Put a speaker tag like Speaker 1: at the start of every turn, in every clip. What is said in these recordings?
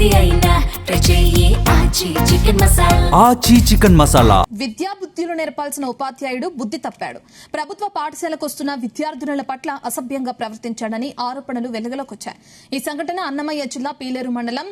Speaker 1: ఏది అయినా ట్రై చెయ్యి ఆచి చికెన్ మసాలా.
Speaker 2: ఆచి చికెన్ మసాలా.
Speaker 3: విద్యా బుద్ధిలో నేర్పాల్సిన ఉపాధ్యాయుడు బుద్ధి తప్పాడు. ప్రభుత్వ పాఠశాలకు వస్తున్న విద్యార్థినుల పట్ల అసభ్యంగా ప్రవర్తించాడని ఆరోపణలు వెలుగులోకొచ్చాయి. ఈ సంఘటన అన్నమయ్య జిల్లా పీలేరు మండలం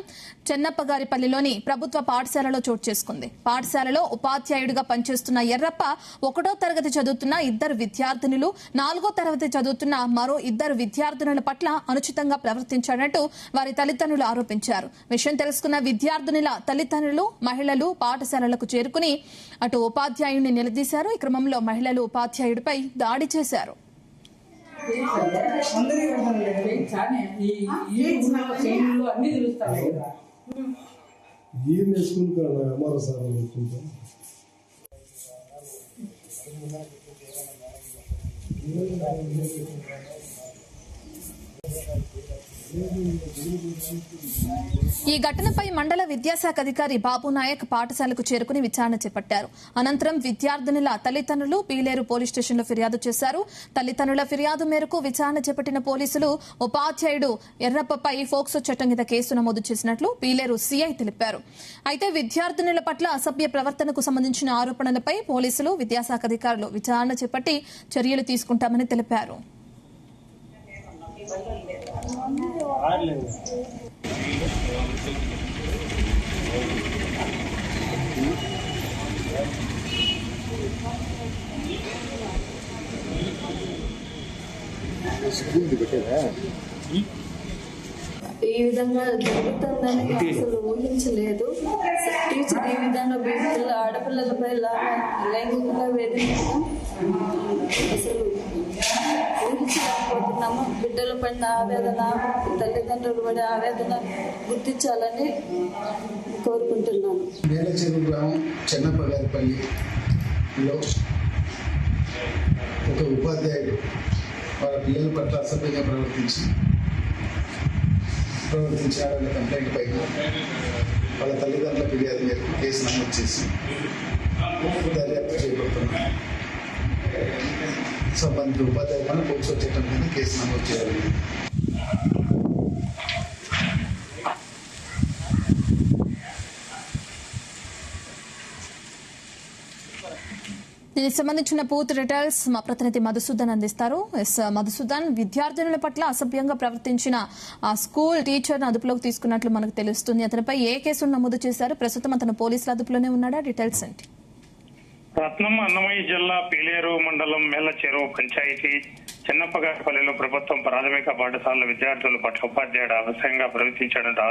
Speaker 3: చెన్నప్పగారిపల్లిలోని ప్రభుత్వ పాఠశాలలో చోటు చేసుకుంది. పాఠశాలలో ఉపాధ్యాయుడిగా పనిచేస్తున్న ఎర్రప్ప 1వ తరగతి చదువుతున్న 2 విద్యార్థినులు, 4వ తరగతి చదువుతున్న మరో 2 విద్యార్థినుల పట్ల అనుచితంగా ప్రవర్తించాడంటూ వారి తల్లిదండ్రులు ఆరోపించారు. విషయం తెలుసుకున్న విద్యార్థినుల తల్లిదండ్రులు, మహిళలు పాఠశాలలకు చేరుకుని అటు ఉపాధ్యాయుడిని నిలదీశారు. ఈ క్రమంలో మహిళలు ఉపాధ్యాయుడిపై దాడి చేశారు. ఈ ఘటనపై మండల విద్యాశాఖ అధికారి బాబు నాయక్ పాఠశాలకు చేరుకుని విచారణ చేపట్టారు. అనంతరం విద్యార్థినుల తల్లిదండ్రులు పీలేరు పోలీస్ స్టేషన్లో ఫిర్యాదు చేశారు. తల్లిదండ్రుల ఫిర్యాదు మేరకు విచారణ చేపట్టిన పోలీసులు ఉపాధ్యాయుడు ఎర్రప్పపై ఫోక్సో చట్టం కింద కేసు నమోదు చేసినట్లు పీలేరు సీఐ తెలిపారు. అయితే విద్యార్థినుల పట్ల అసభ్య ప్రవర్తనకు సంబంధించిన ఆరోపణలపై పోలీసులు, విద్యాశాఖ అధికారులు విచారణ చేపట్టి చర్యలు తీసుకుంటామని తెలిపారు.
Speaker 4: ఈ విధంగా జరుగుతుందని అసలు ఊహించలేదు. టీచర్ ఈ విధంగా ఆడపిల్లలపై లైంగికంగా వేధించడం అసలు ఊహించలేకపోతున్నాము. బిడ్డల పడిన ఆవేదన, తల్లిదండ్రులు పడే ఆవేదన గుర్తించాలని కోరుకుంటున్నాను.
Speaker 5: మేలచెరువు గ్రామం చెన్నప్పగారిపల్లిలో ఒక ఉపాధ్యాయుడు వాళ్ళ పిల్లల పట్ల అసభ్యంగా ప్రవర్తించాడన్న కంప్లైంట్ పైన వాళ్ళ తల్లిదండ్రుల ఫిర్యాదు మేరకు కేసు నమోదు చేసి దర్యాప్తు చేపడుతున్నాం. సంబంధిత ఉపాధ్యాయుల పైన పోక్సో చట్టం కింద కేసు నమోదు చేయాలి.
Speaker 3: దీనికి సంబంధించిన పూర్తి డీటెయిల్స్ మా ప్రతినిధి మధుసూదన్ అందిస్తారు. మధుసూదన్, విద్యార్థినుల పట్ల అసభ్యంగా ప్రవర్తించిన ఆ స్కూల్ టీచర్ అదుపులోకి తీసుకున్నట్లు మనకు తెలుస్తుంది. అతనిపై ఏ కేసులు నమోదు చేశారు? ప్రస్తుతం అతను పోలీసుల అదుపులోనే ఉన్నాడా? డీటెయిల్స్ ఏంటి?
Speaker 6: రత్నం అన్నమయ్య జిల్లా పీలేరు మండలం మేలచెరువు పంచాయతీ చెన్నప్పగారిపల్లిలో ప్రభుత్వం ప్రాథమిక పాఠశాల విద్యార్థుల పట్ల ఉపాధ్యాయుడు అవశ్యంగా ప్రవర్తించాడంటే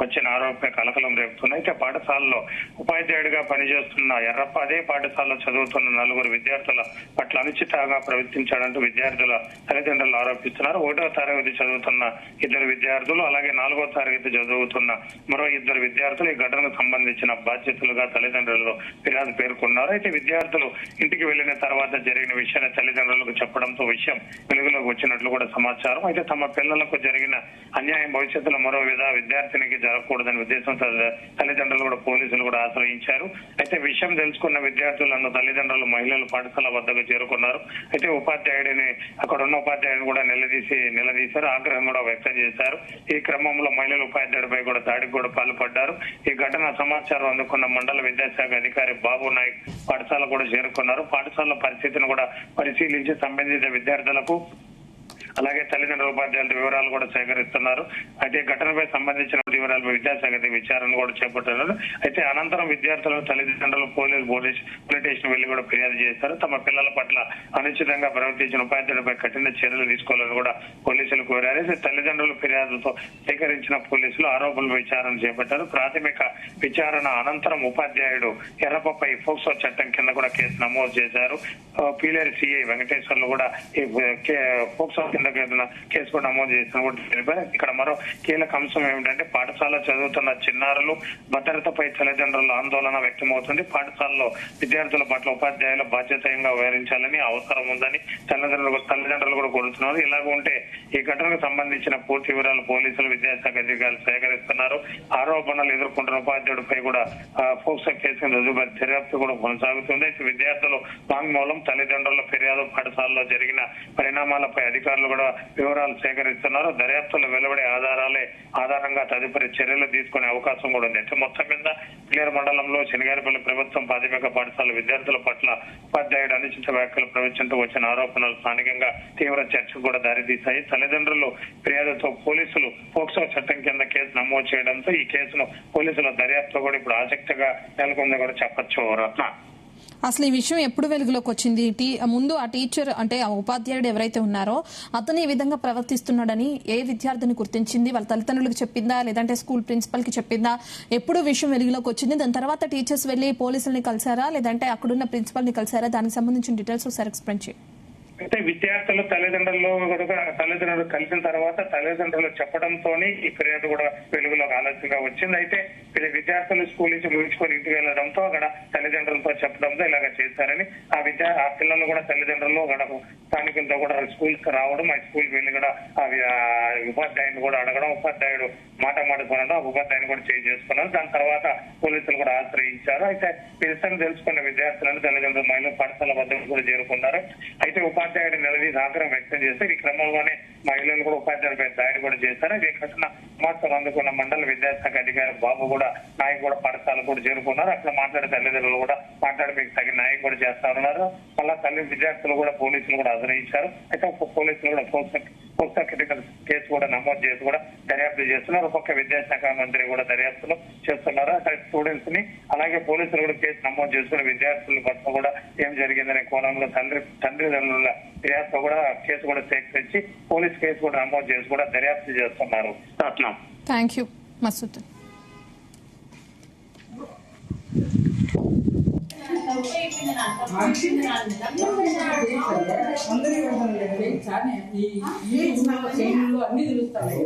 Speaker 6: వచ్చిన ఆరోపణ కలకలం రేపుతుంది. అయితే పాఠశాలలో ఉపాధ్యాయుడిగా పనిచేస్తున్న ఎర్రప్ప అదే పాఠశాలలో చదువుతున్న 4 విద్యార్థుల పట్ల అనుచితంగా ప్రవర్తించాడంటూ విద్యార్థుల తల్లిదండ్రులు ఆరోపిస్తున్నారు. 1వ తరగతి చదువుతున్న 2 విద్యార్థులు, అలాగే 4వ తరగతి చదువుతున్న మరో 2 విద్యార్థులు ఈ ఘటనకు సంబంధించిన బాధ్యతలుగా తల్లిదండ్రులు ఫిర్యాదు పేర్కొన్నారు. అయితే విద్యార్థులు ఇంటికి వెళ్లిన తర్వాత జరిగిన విషయాన్ని తల్లిదండ్రులకు చెప్పడంతో విషయం వెలుగులోకి వచ్చినట్లు కూడా సమాచారం. అయితే తమ పిల్లలకు జరిగిన అన్యాయం భవిష్యత్తులో మరో విద్యార్థినికి జరగకూడదనే ఉద్దేశంతో తల్లిదండ్రులు కూడా పోలీసులు కూడా ఆశ్రయించారు. అయితే విషయం తెలుసుకున్న విద్యార్థులను తల్లిదండ్రులు, మహిళలు పాఠశాల వద్దకు చేరుకున్నారు. అయితే ఉపాధ్యాయుడిని అక్కడ ఉన్న ఉపాధ్యాయుడిని కూడా నిలదీశారు, ఆగ్రహం కూడా వ్యక్తం చేశారు. ఈ క్రమంలో మహిళలు ఉపాధ్యాయుడిపై కూడా దాడికి కూడా పాల్పడ్డారు. ఈ ఘటన సమాచారం అందుకున్న మండల విద్యాశాఖ అధికారి బాబు నాయక్ పాఠశాల కూడా చేరుకున్నారు. పాఠశాల పరిస్థితిని కూడా పరిశీలించి సంబంధిత విద్యార్థులకు అలాగే తల్లిదండ్రుల ఉపాధ్యాయుల వివరాలు కూడా సేకరిస్తున్నారు. అయితే ఘటనపై సంబంధించిన వివరాలపై విద్యాశాఖ విచారణ కూడా చేపడుతున్నారు. అయితే అనంతరం విద్యార్థులను తల్లిదండ్రులు పోలీస్ స్టేషన్ వెళ్లి కూడా ఫిర్యాదు చేశారు. తమ పిల్లల పట్ల అనుచితంగా ప్రవర్తించిన ఉపాధ్యాయులపై కఠిన చర్యలు తీసుకోవాలని కూడా పోలీసులు కోరారు. అయితే తల్లిదండ్రుల ఫిర్యాదుతో సేకరించిన పోలీసులు ఆరోపణల విచారణ చేపట్టారు. ప్రాథమిక విచారణ అనంతరం ఉపాధ్యాయుడు ఎర్రప్పపై ఫోక్సో చట్టం కింద కూడా కేసు నమోదు చేశారు. పీలేరు సిఐ వెంకటేశ్వర్లు కూడా ఈ ఫోక్సో కింద కేసు కూడా నమోదు చేసిన కూడా తెలిపారు. ఇక్కడ మరో కీలక అంశం ఏమిటంటే పాఠశాల చదువుతున్న చిన్నారులు భద్రతపై తల్లిదండ్రుల ఆందోళన వ్యక్తమవుతుంది. పాఠశాలలో విద్యార్థుల పట్ల ఉపాధ్యాయుల బాధ్యతగా వ్యవహరించాలని అవసరం ఉందని తల్లిదండ్రులు కూడా కోరుతున్నారు. ఇలాగ ఉంటే ఈ ఘటనకు సంబంధించిన పూర్తి వివరాలు పోలీసులు, విద్యాశాఖ అధికారులు సేకరిస్తున్నారు. ఆరోపణలు ఎదుర్కొంటున్న ఉపాధ్యాయుడిపై కూడా ఫోక్సో కేసు దర్యాప్తు కూడా కొనసాగుతుంది. విద్యార్థులు వాంగ్మూలం, తల్లిదండ్రుల ఫిర్యాదు, పాఠశాలలో జరిగిన పరిణామాలపై అధికారులు కూడా వివరాలు సేకరిస్తున్నారు. దర్యాప్తులో వెలువడే ఆధారంగా తదుపరి చర్యలు తీసుకునే అవకాశం కూడా ఉంది. అంటే మొత్తం మీద పీలేరు మండలంలో శనిగారిపల్లి ప్రభుత్వం ప్రాథమిక పాఠశాల విద్యార్థుల పట్ల ఉపాధ్యాయుడు అనుచిత వ్యాఖ్యలు ప్రవచించడంతో వచ్చిన ఆరోపణలు స్థానికంగా తీవ్ర చర్చకు కూడా దారితీశాయి. తల్లిదండ్రులు ఫిర్యాదుతో పోలీసులు పోక్సో చట్టం కింద కేసు నమోదు చేయడంతో ఈ కేసును పోలీసుల దర్యాప్తు కూడా ఇప్పుడు ఆసక్తిగా నెలకొందని కూడా చెప్పొచ్చు. రత్న,
Speaker 3: అసలు ఈ విషయం ఎప్పుడు వెలుగులోకి వచ్చింది? ముందు ఆ టీచర్ అంటే ఆ ఉపాధ్యాయుడు ఎవరైతే ఉన్నారో అతను ఈ విధంగా ప్రవర్తిస్తున్నాడని ఏ విద్యార్థిని గుర్తించింది? వాళ్ళ తల్లిదండ్రులకు చెప్పిందా, లేదంటే స్కూల్ ప్రిన్సిపల్ కి చెప్పిందా? ఎప్పుడు విషయం వెలుగులోకి వచ్చింది? దాని తర్వాత టీచర్స్ వెళ్లి పోలీసుల్ని కలిసారా, లేదంటే అక్కడున్న ప్రిన్సిపల్ ని కలిసారా? దానికి సంబంధించిన డీటెయిల్స్ ఒకసారి ఎక్స్ప్లెయిన్ చేయండి.
Speaker 6: అయితే విద్యార్థులు తల్లిదండ్రులు కలిసిన తర్వాత తల్లిదండ్రులు చెప్పడంతో ఈ ఫిర్యాదు కూడా వెలుగులోకి ఆలస్యంగా వచ్చింది. అయితే విద్యార్థులు స్కూల్ నుంచి ముగించుకొని ఇంటికి వెళ్లడంతో అక్కడ తల్లిదండ్రులతో చెప్పడంతో ఇలాగ చేశారని ఆ పిల్లలు కూడా తల్లిదండ్రులు అక్కడ స్థానికులతో కూడా స్కూల్ కి రావడం, ఆ స్కూల్ వెళ్ళి కూడా ఆ ఉపాధ్యాయుని కూడా అడగడం, ఉపాధ్యాయుడు మాట కొనడం, ఆ ఉపాధ్యాయుని కూడా చేంజ్ చేసుకున్నారు. దాని తర్వాత పోలీసులు కూడా ఆశ్రయించారు. అయితే విషయం తెలుసుకున్న విద్యార్థులను తల్లిదండ్రులు మహిళా పాఠశాల వద్దకు కూడా చేరుకున్నారు. అయితే ఉపాధ్యాయుడు నిలదీసి ఆగ్రహం వ్యక్తం చేస్తే ఈ క్రమంలోనే మహిళలు కూడా ఉపాధ్యాయులపై దాడి కూడా చేశారు. ఈ ఘటన సమాచారం అందుకున్న మండల విద్యాశాఖ అధికారి బాబు కూడా నాయకు కూడా పాఠశాల కూడా చేరుకున్నారు. అక్కడ మాట్లాడే తల్లిదండ్రులు కూడా మాట్లాడి మీకు తగిన నాయకు కూడా చేస్తారన్నారు. మళ్ళా విద్యార్థులు కూడా పోలీసులు కూడా ఆశ్రయించారు. అయితే పోలీసులు కూడా పోక్సో కేసు కూడా నమోదు చేసి కూడా దర్యాప్తు చేస్తున్నారు. ఒక్కొక్క విద్యాశాఖ మంత్రి కూడా దర్యాప్తులు చేస్తున్నారు. అక్కడ స్టూడెంట్స్ ని అలాగే పోలీసులు కూడా కేసు నమోదు చేసుకుని విద్యార్థుల పట్ల కూడా ఏం జరిగిందనే కోణంలో తండ్రిదండ్రుల ఫిర్యాదుతో కూడా కేసు కూడా సేకరించి పోలీస్ కేసు కూడా నమోదు చేసి కూడా దర్యాప్తు చేస్తున్నారు.
Speaker 3: Thank you Masood.
Speaker 2: అన్ని తెలుస్తాయి.